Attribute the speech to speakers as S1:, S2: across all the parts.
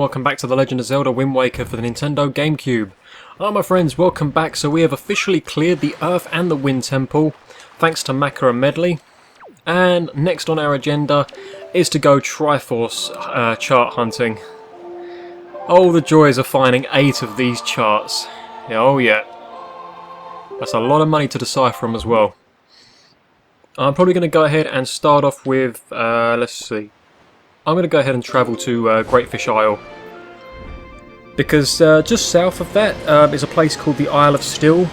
S1: Welcome back to The Legend of Zelda Wind Waker for the Nintendo GameCube. Alright my friends, welcome back. So we have officially cleared the Earth and the Wind Temple, thanks to Maka and Medley. And next on our agenda is to go Triforce chart hunting. Oh, the joys of finding 8 of these charts. Yeah, oh yeah. That's a lot of money to decipher from as well. I'm probably going to go ahead and start off with, let's see. I'm going to go ahead and travel to Great Fish Isle. Because just south of that is a place called the Isle of Still.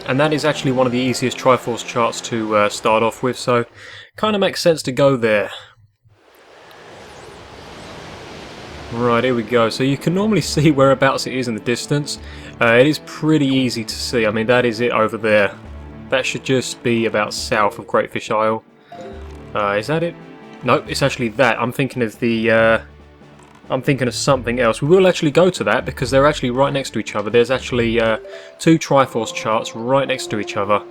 S1: And that is actually one of the easiest Triforce charts to start off with. So, kind of makes sense to go there. Right, here we go. So you can normally see whereabouts it is in the distance. It is pretty easy to see. I mean, that is it over there. That should just be about south of Great Fish Isle. Is that it? Nope, it's actually that. I'm thinking of the. I'm thinking of something else. We will actually go to that because they're actually right next to each other. There's actually 2 Triforce charts right next to each other,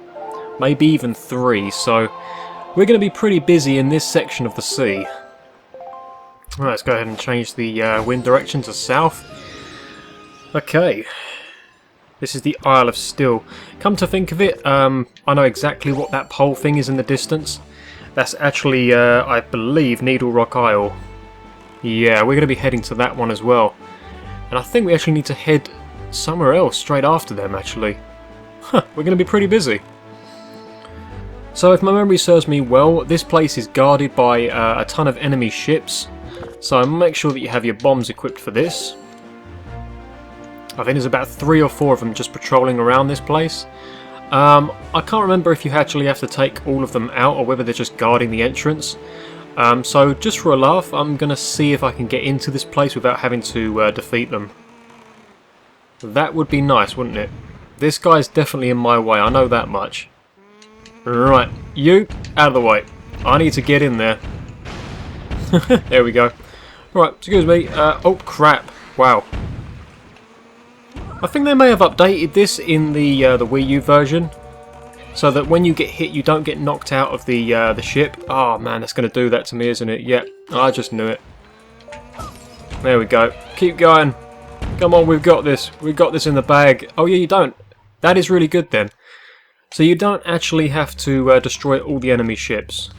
S1: maybe even 3. So we're going to be pretty busy in this section of the sea. Right, let's go ahead and change the wind direction to south. Okay. This is the Isle of Still. Come to think of it, I know exactly what that pole thing is in the distance. That's actually, I believe, Needle Rock Isle. Yeah, we're going to be heading to that one as well. And I think we actually need to head somewhere else straight after them, actually. Huh, we're going to be pretty busy. So if my memory serves me well, this place is guarded by a ton of enemy ships. So make sure that you have your bombs equipped for this. I think there's about 3 or 4 of them just patrolling around this place. I can't remember if you actually have to take all of them out or whether they're just guarding the entrance. So just for a laugh, I'm going to see if I can get into this place without having to defeat them. That would be nice, wouldn't it? This guy's definitely in my way, I know that much. Right, you, out of the way. I need to get in there. There we go. Right, excuse me. Oh crap! Wow. I think they may have updated this in the Wii U version, so that when you get hit, you don't get knocked out of the ship. Oh man, that's going to do that to me, isn't it? Yep, I just knew it. There we go. Keep going. Come on, we've got this. We've got this in the bag. Oh yeah, you don't. That is really good then. So you don't actually have to destroy all the enemy ships.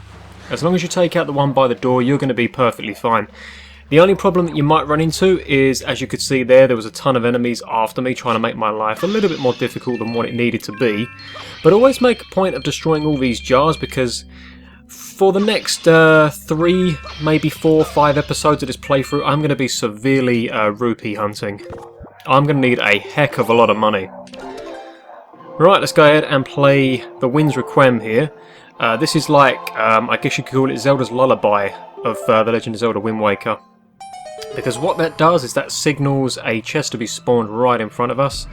S1: As long as you take out the one by the door, you're going to be perfectly fine. The only problem that you might run into is, as you could see there was a ton of enemies after me trying to make my life a little bit more difficult than what it needed to be. But always make a point of destroying all these jars because for the next 3, maybe 4, 5 episodes of this playthrough, I'm going to be severely rupee hunting. I'm going to need a heck of a lot of money. Right, let's go ahead and play the Wind's Requiem here. This is like, I guess you could call it Zelda's Lullaby of The Legend of Zelda Wind Waker. Because what that does is that signals a chest to be spawned right in front of us.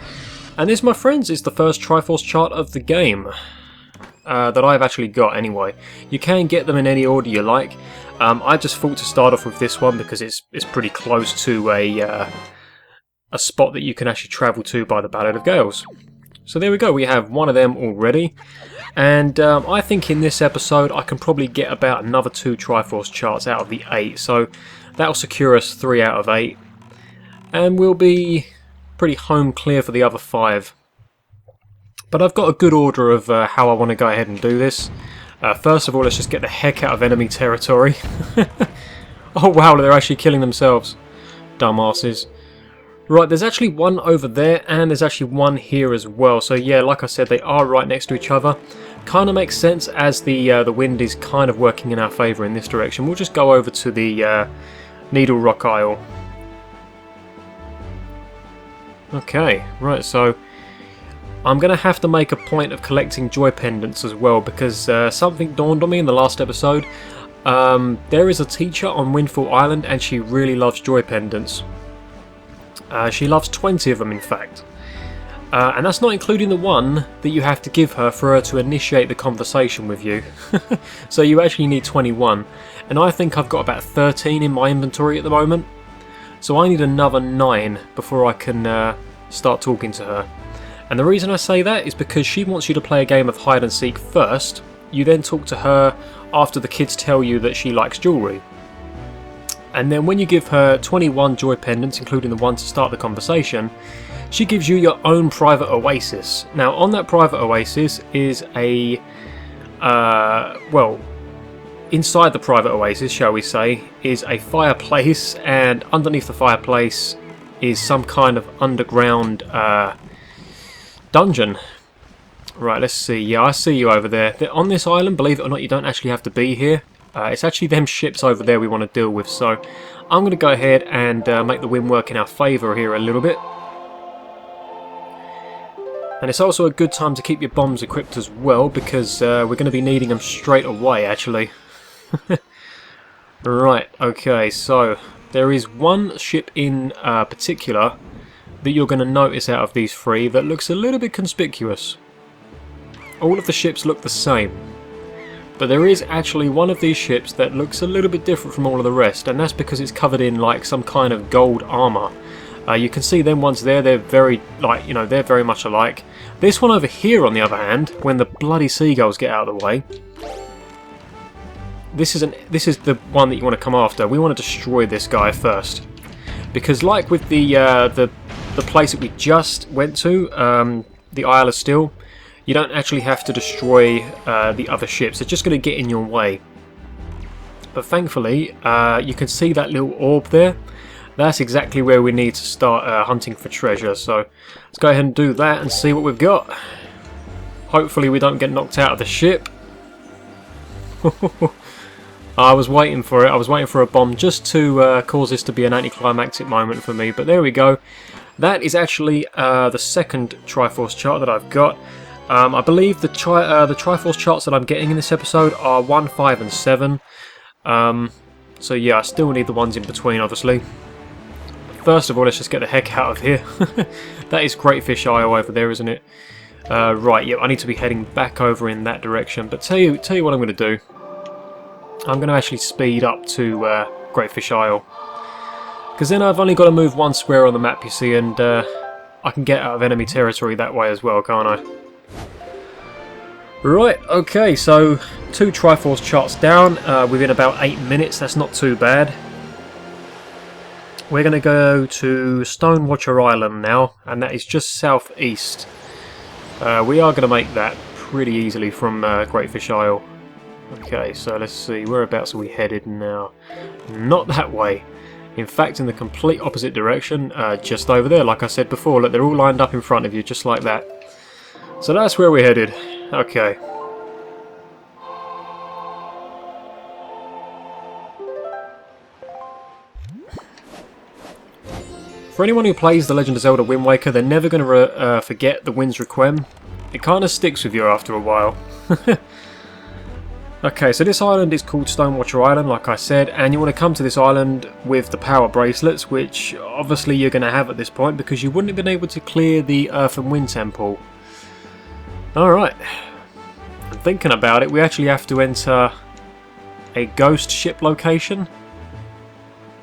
S1: And this, my friends, is the first Triforce chart of the game. That I've actually got anyway. You can get them in any order you like. I just thought to start off with this one because it's pretty close to a spot that you can actually travel to by the Ballad of Gales. So there we go, we have one of them already. And I think in this episode I can probably get about another 2 Triforce charts out of the 8. So that'll secure us 3 out of 8. And we'll be pretty home clear for the other 5. But I've got a good order of how I want to go ahead and do this. First of all, let's just get the heck out of enemy territory. Oh wow, they're actually killing themselves. Dumbasses. Right, there's actually one over there, and there's actually one here as well. So yeah, like I said, they are right next to each other. Kind of makes sense as the wind is kind of working in our favour in this direction. We'll just go over to the Needle Rock Isle. Okay, right, so I'm going to have to make a point of collecting joy pendants as well, because something dawned on me in the last episode. There is a teacher on Windfall Island, and she really loves joy pendants. She loves 20 of them, in fact. And that's not including the one that you have to give her for her to initiate the conversation with you. So you actually need 21. And I think I've got about 13 in my inventory at the moment. So I need another 9 before I can start talking to her. And the reason I say that is because she wants you to play a game of hide and seek first. You then talk to her after the kids tell you that she likes jewellery. And then when you give her 21 joy pendants, including the one to start the conversation, she gives you your own private oasis. Now on that private oasis is a, well, inside the private oasis, shall we say, is a fireplace, and underneath the fireplace is some kind of underground dungeon. Right, let's see. Yeah, I see you over there. On this island, believe it or not, you don't actually have to be here. It's actually them ships over there we want to deal with, so I'm going to go ahead and make the wind work in our favour here a little bit. And it's also a good time to keep your bombs equipped as well, because we're going to be needing them straight away, actually. Right, okay, so there is one ship in particular that you're going to notice out of these three that looks a little bit conspicuous. All of the ships look the same, but there is actually one of these ships that looks a little bit different from all of the rest, and that's because it's covered in like some kind of gold armour. You can see them ones there, they're very, like, you know, they're very much alike. This one over here, on the other hand, when the bloody seagulls get out of the way, this is the one that you want to come after. We want to destroy this guy first, because like with the place that we just went to, the Isle of Steel, you don't actually have to destroy the other ships. They're just going to get in your way. But thankfully, you can see that little orb there. That's exactly where we need to start hunting for treasure. So let's go ahead and do that and see what we've got. Hopefully we don't get knocked out of the ship. I was waiting for it. I was waiting for a bomb just to cause this to be an anticlimactic moment for me. But there we go. That is actually the second Triforce chart that I've got. I believe the Triforce charts that I'm getting in this episode are 1, 5 and 7. So yeah, I still need the ones in between, obviously. First of all, let's just get the heck out of here. That is Greatfish Isle over there, isn't it? Right, yeah, I need to be heading back over in that direction. But tell you what I'm going to do. I'm going to actually speed up to Greatfish Isle. Because then I've only got to move one square on the map, you see, and I can get out of enemy territory that way as well, can't I? Right, okay, so 2 Triforce charts down within about 8 minutes. That's not too bad. We're going to go to Stonewatcher Island now, and that is just southeast. We are going to make that pretty easily from Greatfish Isle. Okay, so let's see, whereabouts are we headed now? Not that way. In fact, in the complete opposite direction, just over there, like I said before. Look, they're all lined up in front of you, just like that. So that's where we're headed. Okay. For anyone who plays The Legend of Zelda Wind Waker, they're never going to forget the Wind's Requiem. It kind of sticks with you after a while. Okay, so this island is called Stonewatcher Island, like I said, and you want to come to this island with the power bracelets, which obviously you're going to have at this point, because you wouldn't have been able to clear the Earth and Wind Temple. Alright, I'm thinking about it, we actually have to enter a ghost ship location.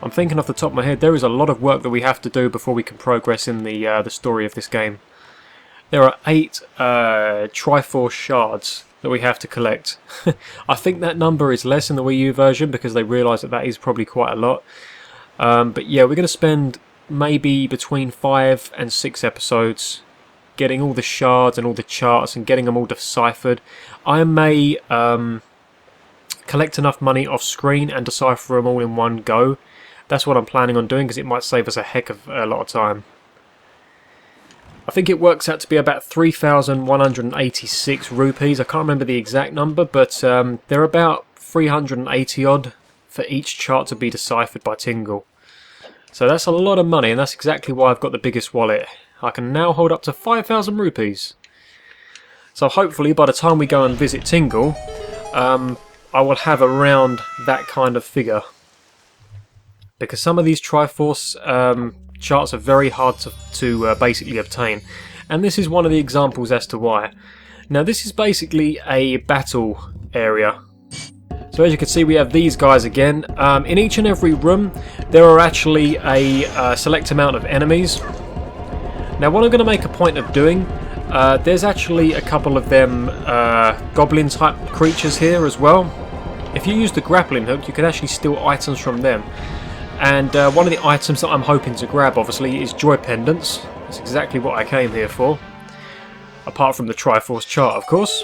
S1: I'm thinking off the top of my head, there is a lot of work that we have to do before we can progress in the story of this game. There are 8 Triforce shards that we have to collect. I think that number is less in the Wii U version because they realise that that is probably quite a lot. But yeah, we're going to spend maybe between 5 and 6 episodes getting all the shards and all the charts and getting them all deciphered. I may collect enough money off screen and decipher them all in one go. That's what I'm planning on doing because it might save us a heck of a lot of time. I think it works out to be about 3,186 rupees. I can't remember the exact number, but they're about 380 odd for each chart to be deciphered by Tingle. So that's a lot of money, and that's exactly why I've got the biggest wallet. I can now hold up to 5,000 rupees. So hopefully by the time we go and visit Tingle, I will have around that kind of figure. Because some of these Triforce charts are very hard to basically obtain, and this is one of the examples as to why. Now this is basically a battle area. So as you can see, we have these guys again. In each and every room there are actually a select amount of enemies. Now what I'm going to make a point of doing, there's actually a couple of them goblin type creatures here as well. If you use the grappling hook, you can actually steal items from them. And one of the items that I'm hoping to grab, obviously, is joy pendants. That's exactly what I came here for. Apart from the Triforce chart, of course.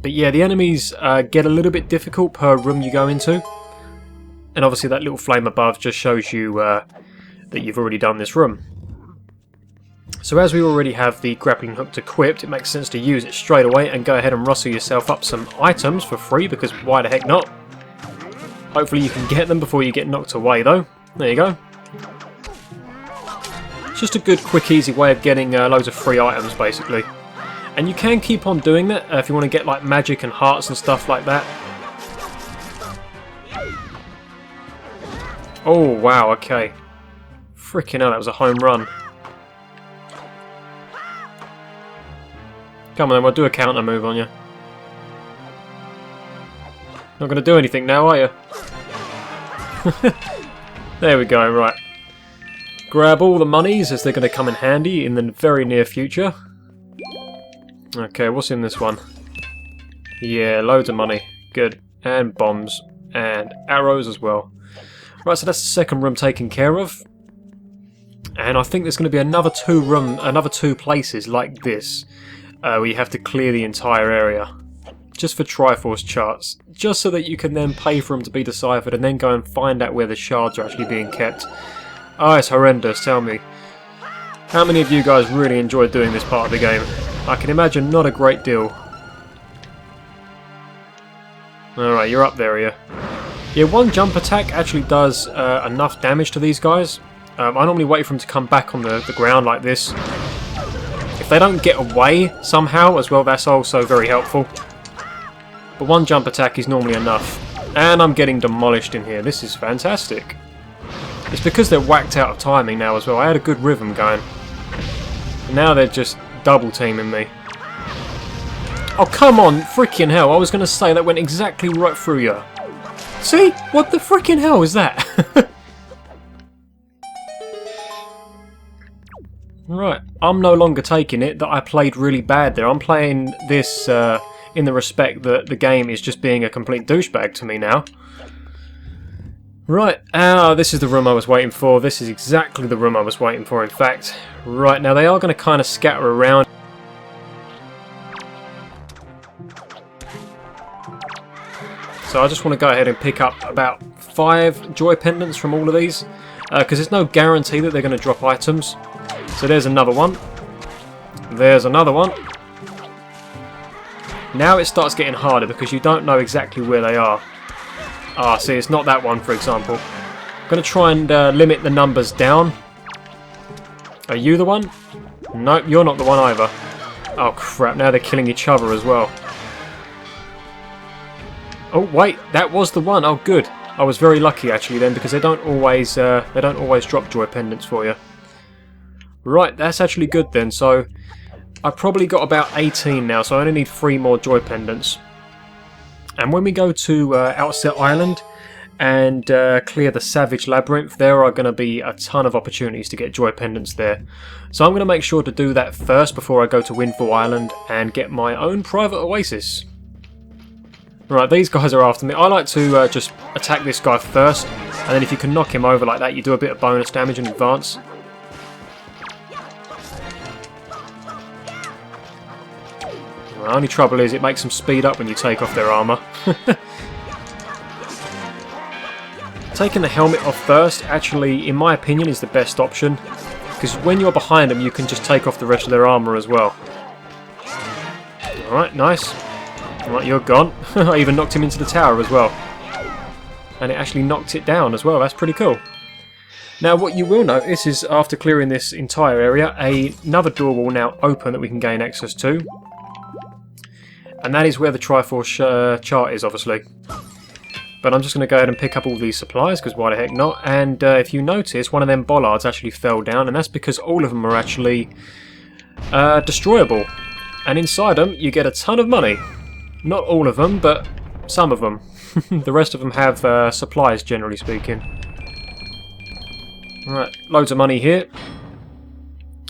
S1: But yeah, the enemies get a little bit difficult per room you go into. And obviously that little flame above just shows you that you've already done this room. So as we already have the grappling hook equipped, it makes sense to use it straight away and go ahead and rustle yourself up some items for free, because why the heck not? Hopefully you can get them before you get knocked away though. There you go. It's just a good, quick, easy way of getting loads of free items basically. And you can keep on doing that if you want to get like magic and hearts and stuff like that. Oh wow, okay. Freaking hell, that was a home run. Come on then, we'll do a counter move on you. Not going to do anything now, are you? There we go, right. Grab all the monies as they're going to come in handy in the very near future. Okay, what's in this one? Yeah, loads of money. Good. And bombs. And arrows as well. Right, so that's the second room taken care of. And I think there's going to be another two places like this. Where you have to clear the entire area. Just for Triforce charts. Just so that you can then pay for them to be deciphered and then go and find out where the shards are actually being kept. Oh, it's horrendous, tell me. How many of you guys really enjoyed doing this part of the game? I can imagine not a great deal. Alright, you're up there, yeah. Yeah, one jump attack actually does enough damage to these guys. I normally wait for them to come back on the ground like this. If they don't get away somehow as well, that's also very helpful. But one jump attack is normally enough. And I'm getting demolished in here. This is fantastic. It's because they're whacked out of timing now as well. I had a good rhythm going. And now they're just double teaming me. Oh, come on, freaking hell. I was going to say that went exactly right through you. See? What the freaking hell is that? Right, I'm no longer taking it that I played really bad there. I'm playing this in the respect that the game is just being a complete douchebag to me now. Right, this is the room I was waiting for. This is exactly the room I was waiting for, in fact. Right, now they are going to kind of scatter around. So I just want to go ahead and pick up about 5 joy pendants from all of these. Because there's no guarantee that they're going to drop items. So there's another one. There's another one. Now it starts getting harder because you don't know exactly where they are. Ah, see, it's not that one, for example. I'm going to try and limit the numbers down. Are you the one? Nope, you're not the one either. Oh crap, now they're killing each other as well. Oh wait, that was the one. Oh good. I was very lucky actually then, because they don't always drop joy pendants for you. Right, that's actually good then. So I've probably got about 18 now, so I only need 3 more joy pendants. And when we go to Outset Island and clear the Savage Labyrinth, there are going to be a ton of opportunities to get joy pendants there. So I'm going to make sure to do that first before I go to Windfall Island and get my own private oasis. Right, these guys are after me. I like to just attack this guy first, and then if you can knock him over like that, you do a bit of bonus damage in advance. The only trouble is it makes them speed up when you take off their armour. Taking the helmet off first, actually, in my opinion, is the best option. Because when you're behind them, you can just take off the rest of their armour as well. Alright, nice. Alright, you're gone. I even knocked him into the tower as well. And it actually knocked it down as well. That's pretty cool. Now, what you will notice is, after clearing this entire area, another door will now open that we can gain access to. And that is where the Triforce chart is, obviously. But I'm just going to go ahead and pick up all these supplies, because why the heck not? And if you notice, one of them bollards actually fell down, and that's because all of them are actually destroyable. And inside them, you get a ton of money. Not all of them, but some of them. The rest of them have supplies, generally speaking. Right, loads of money here.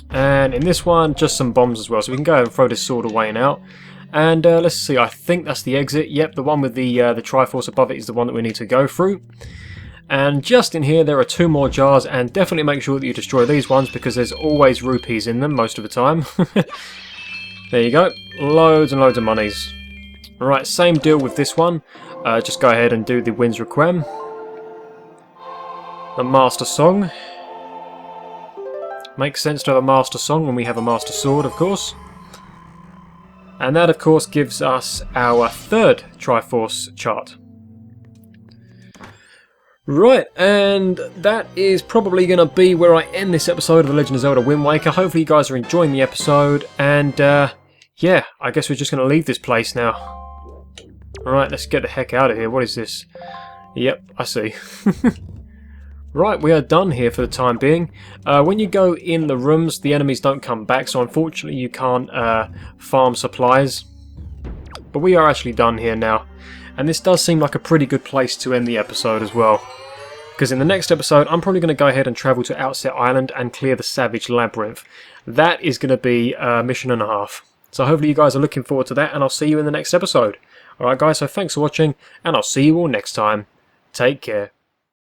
S1: And in this one, just some bombs as well. So we can go ahead and throw this sword away now. And let's see, I think that's the exit. Yep, the one with the Triforce above it is the one that we need to go through. And just in here there are 2 more jars, and definitely make sure that you destroy these ones because there's always rupees in them most of the time. There you go, loads and loads of monies. Right, same deal with this one. Just go ahead and do the Winds Requiem. The Master Song. Makes sense to have a Master Song when we have a Master Sword, of course. And that, of course, gives us our 3rd Triforce chart. Right, and that is probably going to be where I end this episode of The Legend of Zelda Wind Waker. Hopefully you guys are enjoying the episode, and yeah, I guess we're just going to leave this place now. Alright, let's get the heck out of here. What is this? Yep, I see. Right, we are done here for the time being. When you go in the rooms, the enemies don't come back, so unfortunately you can't farm supplies. But we are actually done here now. And this does seem like a pretty good place to end the episode as well. Because in the next episode, I'm probably going to go ahead and travel to Outset Island and clear the Savage Labyrinth. That is going to be a mission and a half. So hopefully you guys are looking forward to that, and I'll see you in the next episode. Alright guys, so thanks for watching, and I'll see you all next time. Take care.